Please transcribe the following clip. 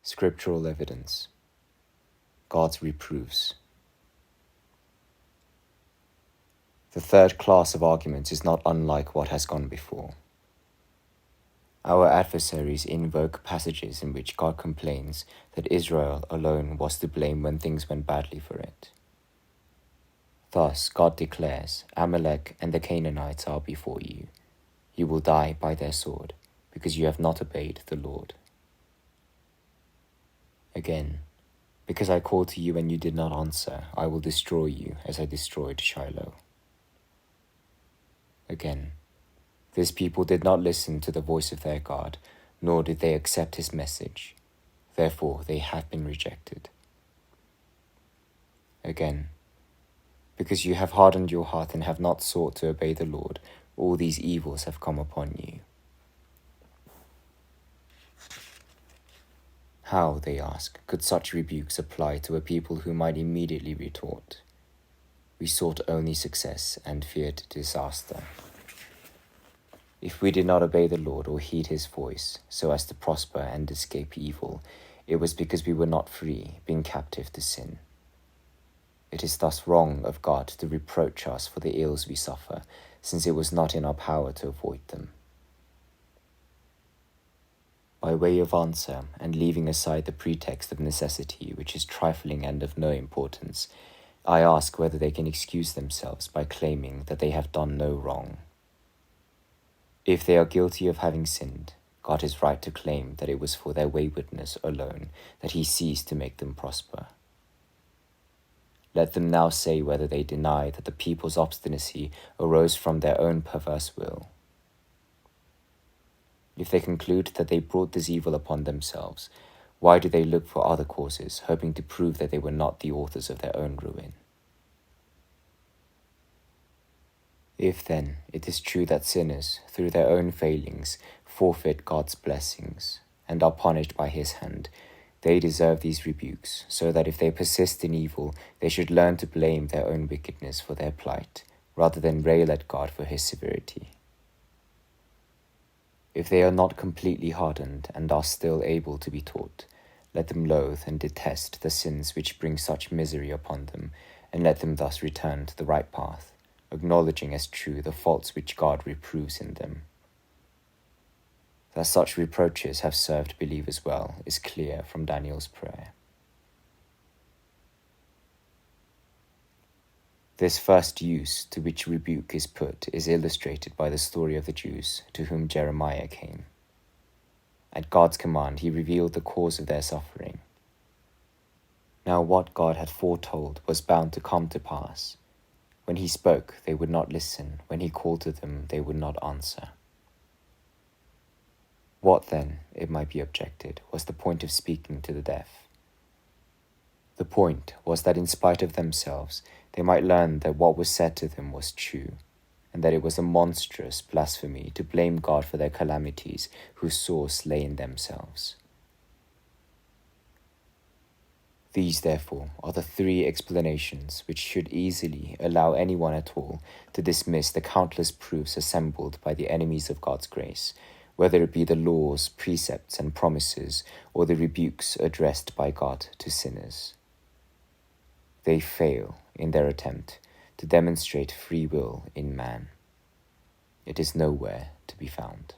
Scriptural evidence. God's reproofs. The third class of arguments is not unlike what has gone before. Our adversaries invoke passages in which God complains that Israel alone was to blame when things went badly for it. Thus, God declares, Amalek and the Canaanites are before you. You will die by their sword, because you have not obeyed the Lord. Again, because I called to you and you did not answer, I will destroy you as I destroyed Shiloh. Again, this people did not listen to the voice of their God, nor did they accept his message. Therefore, they have been rejected. Again, because you have hardened your heart and have not sought to obey the Lord, all these evils have come upon you. How, they ask, could such rebukes apply to a people who might immediately retort, "We sought only success and feared disaster"? If we did not obey the Lord or heed his voice, so as to prosper and escape evil, it was because we were not free, being captive to sin. It is thus wrong of God to reproach us for the ills we suffer, since it was not in our power to avoid them. By way of answer, and leaving aside the pretext of necessity, which is trifling and of no importance, I ask whether they can excuse themselves by claiming that they have done no wrong. If they are guilty of having sinned, God is right to claim that it was for their waywardness alone that he ceased to make them prosper. Let them now say whether they deny that the people's obstinacy arose from their own perverse will. If they conclude that they brought this evil upon themselves, why do they look for other causes, hoping to prove that they were not the authors of their own ruin? If, then, it is true that sinners, through their own failings, forfeit God's blessings, and are punished by his hand, they deserve these rebukes, so that if they persist in evil, they should learn to blame their own wickedness for their plight, rather than rail at God for his severity. If they are not completely hardened and are still able to be taught, let them loathe and detest the sins which bring such misery upon them, and let them thus return to the right path, acknowledging as true the faults which God reproves in them. That such reproaches have served believers well is clear from Daniel's prayer. This first use to which rebuke is put is illustrated by the story of the Jews to whom Jeremiah came. At God's command, he revealed the cause of their suffering. Now what God had foretold was bound to come to pass. When he spoke, they would not listen. When he called to them, they would not answer. What then, it might be objected, was the point of speaking to the deaf? The point was that in spite of themselves, they might learn that what was said to them was true, and that it was a monstrous blasphemy to blame God for their calamities whose source lay in themselves. These, therefore, are the three explanations which should easily allow anyone at all to dismiss the countless proofs assembled by the enemies of God's grace, whether it be the laws, precepts, and promises, or the rebukes addressed by God to sinners. They fail in their attempt to demonstrate free will in man. It is nowhere to be found.